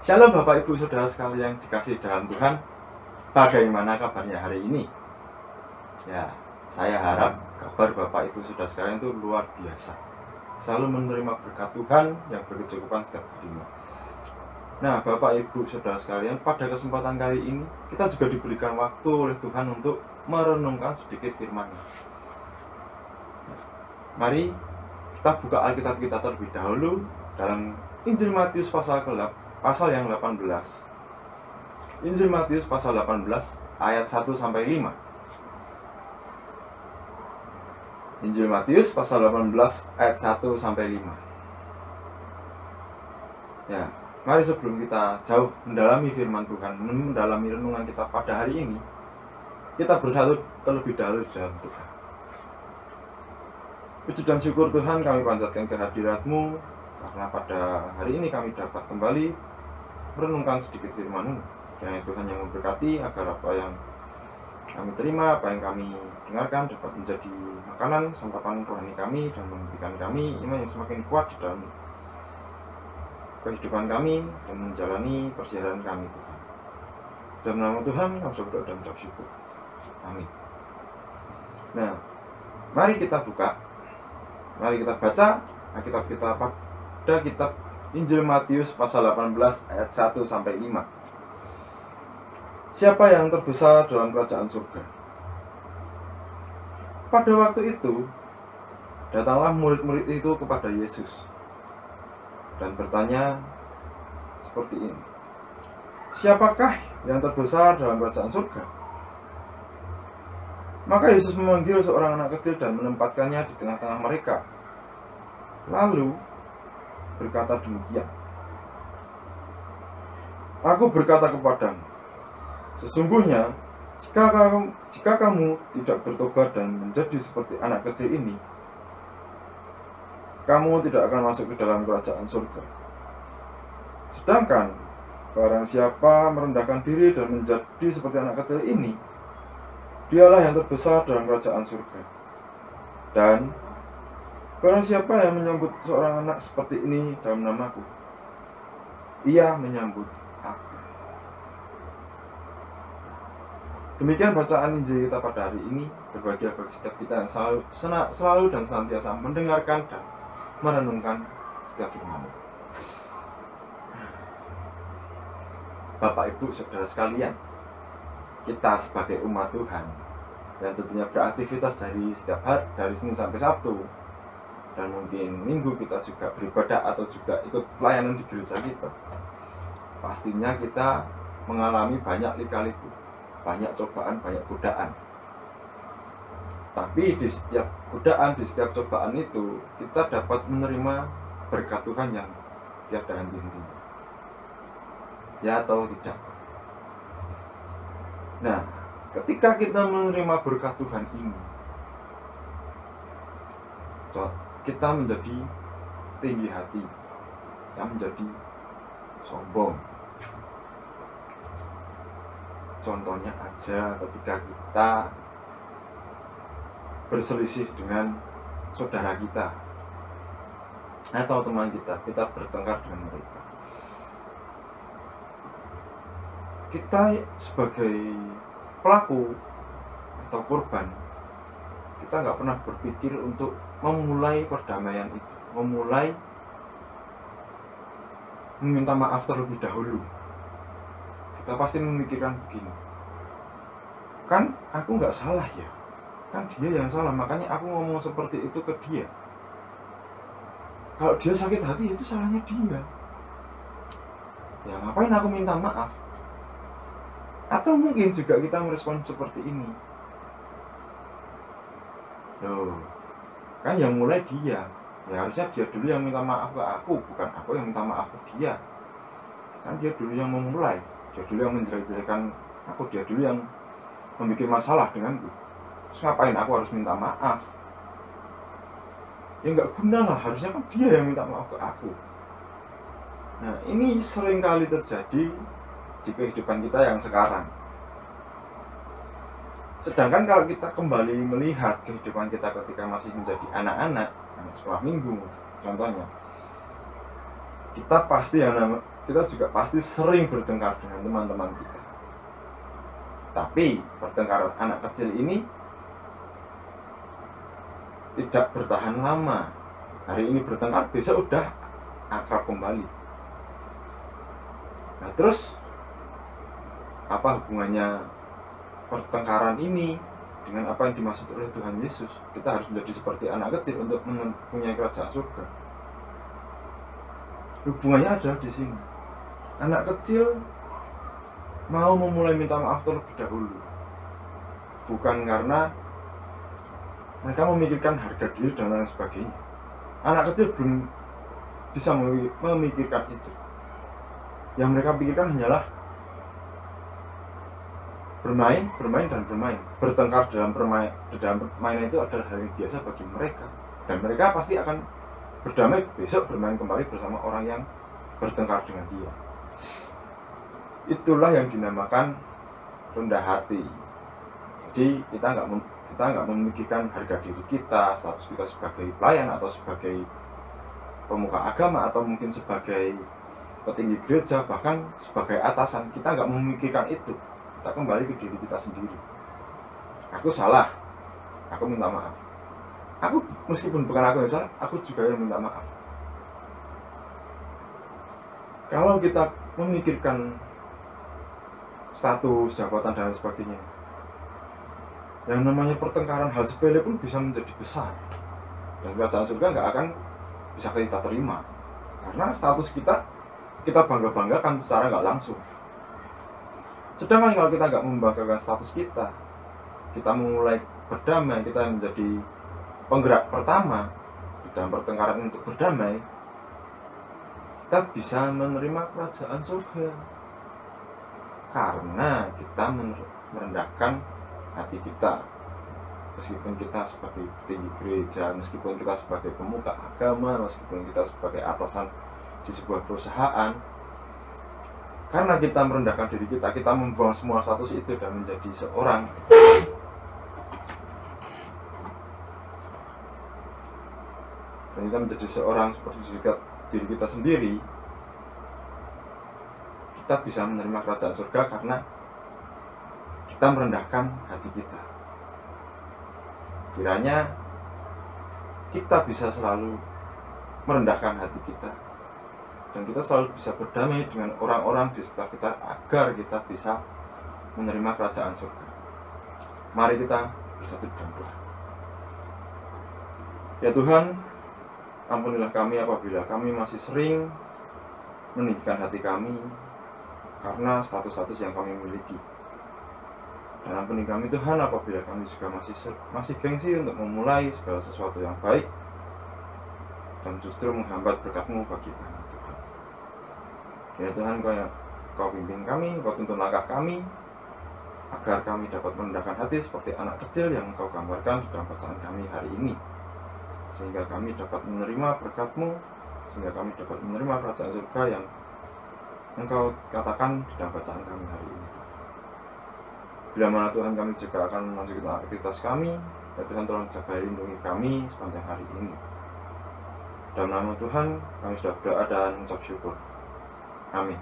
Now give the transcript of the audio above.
Shalom Bapak Ibu Saudara sekalian dikasih dalam Tuhan. Bagaimana kabarnya hari ini? Ya, saya harap kabar Bapak Ibu Saudara sekalian itu luar biasa. Selalu menerima berkat Tuhan yang berkecukupan setiap harinya. Nah, Bapak Ibu Saudara sekalian, pada kesempatan kali ini kita juga diberikan waktu oleh Tuhan untuk merenungkan sedikit firman-Nya. Mari kita buka Alkitab kita terlebih dahulu dalam Injil Matius pasal yang 18. Injil Matius pasal 18 ayat 1 sampai 5. Injil Matius pasal 18 ayat 1 sampai 5. Ya, mari sebelum kita jauh mendalami firman Tuhan, mendalami renungan kita pada hari ini, kita bersatu terlebih dahulu di dalam Tuhan. Puji dan syukur Tuhan kami panjatkan kehadirat-Mu, karena pada hari ini kami dapat kembali merenungkan sedikit firman-Mu. Kiranya Tuhan yang memberkati agar apa yang kami terima, apa yang kami dengarkan dapat menjadi makanan, santapan rohani kami, dan memberikan kami iman yang semakin kuat di dalam kehidupan kami dan menjalani perjalanan kami, Tuhan. Dalam nama Tuhan kami berdoa dan mengucap syukur. Amin. Nah, mari kita buka, mari kita baca Alkitab kita pada kitab Injil Matius pasal 18 ayat 1 sampai 5. Siapa yang terbesar dalam kerajaan surga? Pada waktu itu, datanglah murid-murid itu kepada Yesus dan bertanya seperti ini. Siapakah yang terbesar dalam kerajaan surga? Maka Yesus memanggil seorang anak kecil dan menempatkannya di tengah-tengah mereka. Lalu berkata demikian, Aku berkata kepadamu, sesungguhnya jika kamu tidak bertobat dan menjadi seperti anak kecil ini, kamu tidak akan masuk ke dalam kerajaan surga. Sedangkan barang siapa merendahkan diri dan menjadi seperti anak kecil ini, dialah yang terbesar dalam kerajaan surga. Dan barang siapa yang menyambut seorang anak seperti ini dalam namaku, ia menyambut aku. Demikian bacaan Injil kita pada hari ini. Berbahagia bagi setiap kita yang selalu dan senantiasa mendengarkan dan merenungkan setiap firman. Bapak Ibu Saudara sekalian, kita sebagai umat Tuhan yang tentunya beraktivitas dari setiap hari, dari Senin sampai Sabtu, dan mungkin Minggu kita juga beribadah atau juga ikut pelayanan di gereja kita, pastinya kita mengalami banyak lika-liku, banyak cobaan, banyak godaan. Tapi di setiap godaan, di setiap cobaan itu, kita dapat menerima berkat Tuhan yang tiada henti-hentinya. Ya atau tidak? Nah, ketika kita menerima berkat Tuhan ini, kita menjadi tinggi hati, kita menjadi sombong. Contohnya aja ketika kita berselisih dengan saudara kita atau teman kita bertengkar dengan mereka. Kita sebagai pelaku atau korban, kita nggak pernah berpikir untuk memulai perdamaian itu, memulai meminta maaf terlebih dahulu. Kita pasti memikirkan begini, kan aku nggak salah ya, kan dia yang salah, makanya aku ngomong seperti itu ke dia. Kalau dia sakit hati, itu salahnya dia. Ya ngapain aku minta maaf? Atau mungkin juga kita merespon seperti ini, loh, kan yang mulai dia, ya harusnya dia dulu yang minta maaf ke aku, bukan aku yang minta maaf ke dia. Kan dia dulu yang memulai, dia dulu yang menjelek-jelekan aku, dia dulu yang membuat masalah denganku. Terus ngapain aku harus minta maaf? Ya nggak guna lah, harusnya kan dia yang minta maaf ke aku. Nah, ini sering kali terjadi di kehidupan kita yang sekarang. Sedangkan kalau kita kembali melihat kehidupan kita ketika masih menjadi anak-anak, anak sekolah minggu contohnya, kita juga pasti sering bertengkar dengan teman-teman kita. Tapi pertengkaran anak kecil ini tidak bertahan lama. Hari ini bertengkar, besok udah akrab kembali. Nah, terus apa hubungannya pertengkaran ini dengan apa yang dimaksud oleh Tuhan Yesus? Kita harus menjadi seperti anak kecil untuk mempunyai kerajaan surga. Hubungannya ada di sini. Anak kecil mau memulai minta maaf terlebih dahulu, bukan karena mereka memikirkan harga diri dan lain sebagainya. Anak kecil belum bisa memikirkan itu. Yang mereka pikirkan hanyalah bermain. Bertengkar dalam permainan itu adalah hal yang biasa bagi mereka. Dan mereka pasti akan berdamai besok, bermain kembali bersama orang yang bertengkar dengan dia. Itulah yang dinamakan rendah hati. Jadi kita nggak memikirkan harga diri kita, status kita sebagai pelayan atau sebagai pemuka agama atau mungkin sebagai petinggi gereja, bahkan sebagai atasan. Kita nggak memikirkan itu. Kita kembali ke diri kita sendiri. Aku salah, aku minta maaf. Aku meskipun bukan aku yang salah, aku juga yang minta maaf. Kalau kita memikirkan status, jabatan dan sebagainya, yang namanya pertengkaran hal sepele pun bisa menjadi besar. Dan kerajaan surga nggak akan bisa kita terima. Karena status kita bangga-banggakan secara nggak langsung. Sedangkan kalau kita nggak membanggakan status kita memulai berdamai, kita menjadi penggerak pertama di dalam pertengkaran untuk berdamai, kita bisa menerima kerajaan surga. Karena kita merendahkan hati kita. Meskipun kita sebagai petinggi gereja, meskipun kita sebagai pemuka agama, meskipun kita sebagai atasan di sebuah perusahaan, karena kita merendahkan diri kita membuang semua status itu dan menjadi seorang seperti diri kita sendiri, kita bisa menerima kerajaan surga karena kita merendahkan hati kita. Kiranya kita bisa selalu merendahkan hati kita dan kita selalu bisa berdamai dengan orang-orang di sekitar kita agar kita bisa menerima kerajaan surga. Mari kita bersatu dalam doa. Ya Tuhan, ampunilah kami apabila kami masih sering meninggikan hati kami karena status-status yang kami miliki. Dan ampuni kami Tuhan apabila kami juga masih gengsi untuk memulai segala sesuatu yang baik dan justru menghambat berkat-Mu bagi kami Tuhan. Ya Tuhan, Kau bimbing kami, Kau tuntun langkah kami agar kami dapat merendahkan hati seperti anak kecil yang Kau gambarkan di dalam bacaan kami hari ini, sehingga kami dapat menerima berkat-Mu, sehingga kami dapat menerima kerajaan surga yang Engkau katakan di dalam bacaan kami hari ini. Bila mana Tuhan, kami juga akan melanjutkan aktivitas kami, ya Tuhan tolong jaga lindungi kami sepanjang hari ini. Dalam nama Tuhan kami sudah berdoa dan mengucap syukur. Amin.